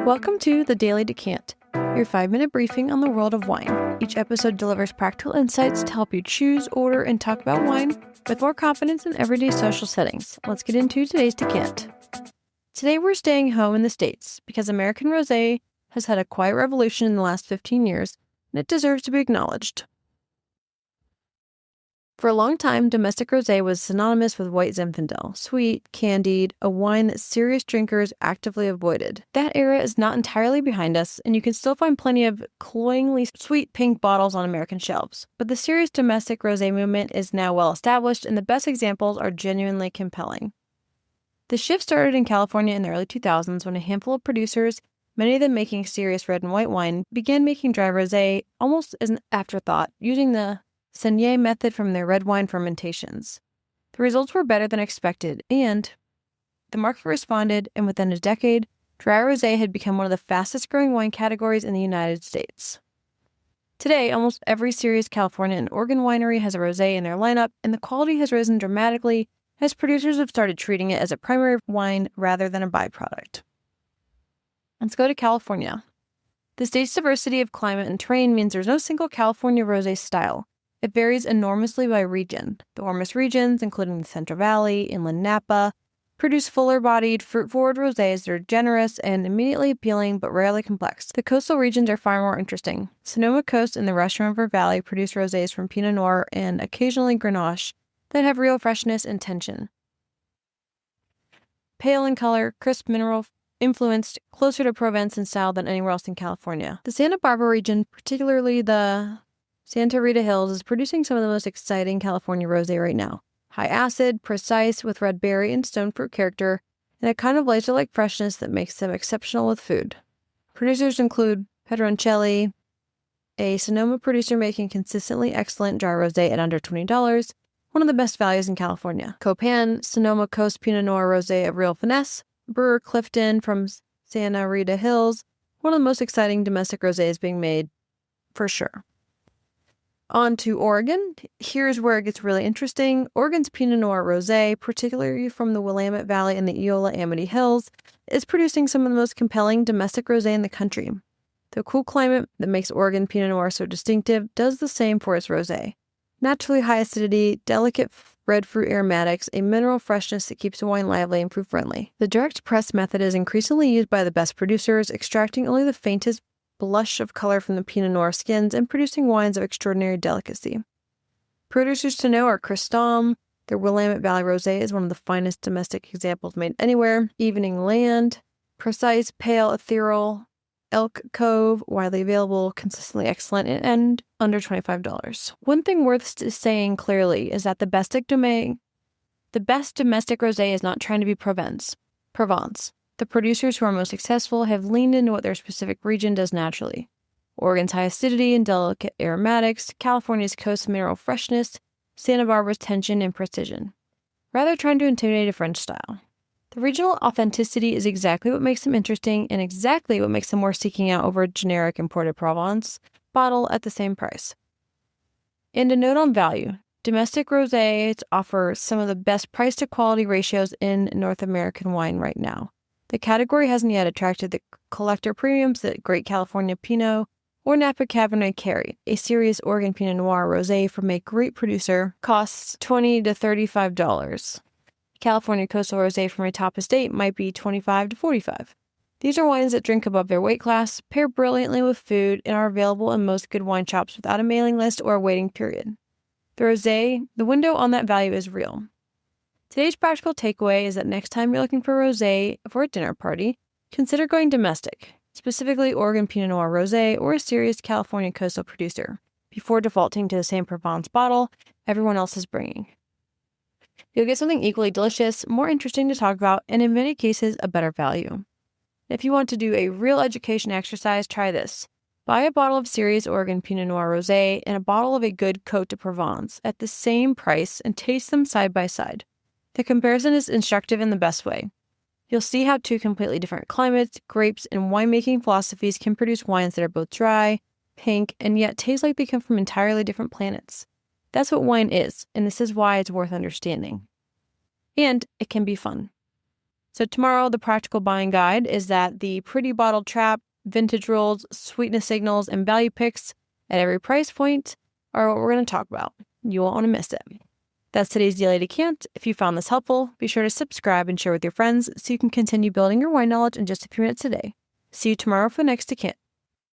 Welcome to The Daily Decant, your 5-minute briefing on the world of wine. Each episode delivers practical insights to help you choose, order, and talk about wine with more confidence in everyday social settings. Let's get into today's decant. Today we're staying home in the States because American Rosé has had a quiet revolution in the last 15 years, and it deserves to be acknowledged. For a long time, domestic rosé was synonymous with White Zinfandel, sweet, candied, a wine that serious drinkers actively avoided. That era is not entirely behind us, and you can still find plenty of cloyingly sweet pink bottles on American shelves. But the serious domestic rosé movement is now well established, and the best examples are genuinely compelling. The shift started in California in the early 2000s when a handful of producers, many of them making serious red and white wine, began making dry rosé almost as an afterthought, using the saignée method from their red wine fermentations. The results were better than expected, and the market responded, and within a decade, dry rosé had become one of the fastest-growing wine categories in the United States. Today, almost every serious California and Oregon winery has a rosé in their lineup, and the quality has risen dramatically as producers have started treating it as a primary wine rather than a byproduct. Let's go to California. The state's diversity of climate and terrain means there's no single California rosé style. It varies enormously by region. The warmest regions, including the Central Valley, Inland Napa, produce fuller-bodied, fruit-forward rosés that are generous and immediately appealing but rarely complex. The coastal regions are far more interesting. Sonoma Coast and the Russian River Valley produce rosés from Pinot Noir and occasionally Grenache that have real freshness and tension. Pale in color, crisp mineral influenced, closer to Provence in style than anywhere else in California. The Santa Barbara region, particularly the Santa Rita Hills, is producing some of the most exciting California rosé right now. High acid, precise, with red berry and stone fruit character, and a kind of laser-like freshness that makes them exceptional with food. Producers include Pedroncelli, a Sonoma producer making consistently excellent dry rosé at under $20, one of the best values in California. Copan, Sonoma Coast Pinot Noir rosé of real finesse. Brewer Clifton from Santa Rita Hills, one of the most exciting domestic rosés being made, for sure. On to Oregon. Here's where it gets really interesting. Oregon's Pinot Noir rosé, particularly from the Willamette Valley and the Eola Amity Hills, is producing some of the most compelling domestic rosé in the country. The cool climate that makes Oregon Pinot Noir so distinctive does the same for its rosé. Naturally high acidity, delicate red fruit aromatics, a mineral freshness that keeps the wine lively and fruit-friendly. The direct press method is increasingly used by the best producers, extracting only the faintest blush of color from the Pinot Noir skins and producing wines of extraordinary delicacy. Producers to know are Chris Daum. Their Willamette Valley Rosé is one of the finest domestic examples made anywhere. Evening Land, precise, pale, ethereal. Elk Cove, widely available, consistently excellent, and under $25. One thing worth saying clearly is that the best domestic rosé is not trying to be Provence. The producers who are most successful have leaned into what their specific region does naturally. Oregon's high acidity and delicate aromatics, California's coast mineral freshness, Santa Barbara's tension and precision, rather trying to intimidate a French style. The regional authenticity is exactly what makes them interesting and exactly what makes them worth seeking out over a generic imported Provence bottle at the same price. And a note on value. Domestic rosés offer some of the best price-to-quality ratios in North American wine right now. The category hasn't yet attracted the collector premiums that Great California Pinot or Napa Cabernet carry. A serious Oregon Pinot Noir rosé from a great producer costs $20 to $35. California coastal rosé from a top estate might be $25 to $45. These are wines that drink above their weight class, pair brilliantly with food, and are available in most good wine shops without a mailing list or a waiting period. The window on that value is real. Today's practical takeaway is that next time you're looking for rosé for a dinner party, consider going domestic, specifically Oregon Pinot Noir rosé or a serious California coastal producer, before defaulting to the same Provence bottle everyone else is bringing. You'll get something equally delicious, more interesting to talk about, and in many cases, a better value. If you want to do a real education exercise, try this. Buy a bottle of serious Oregon Pinot Noir rosé and a bottle of a good Côte de Provence at the same price and taste them side by side. The comparison is instructive in the best way. You'll see how two completely different climates, grapes, and winemaking philosophies can produce wines that are both dry, pink, and yet taste like they come from entirely different planets. That's what wine is, and this is why it's worth understanding. And it can be fun. So tomorrow, the practical buying guide is that the pretty bottle trap, vintage rolls, sweetness signals, and value picks at every price point are what we're going to talk about. You won't want to miss it. That's today's Daily Decant. If you found this helpful, be sure to subscribe and share with your friends so you can continue building your wine knowledge in just a few minutes a day. See you tomorrow for the next Decant.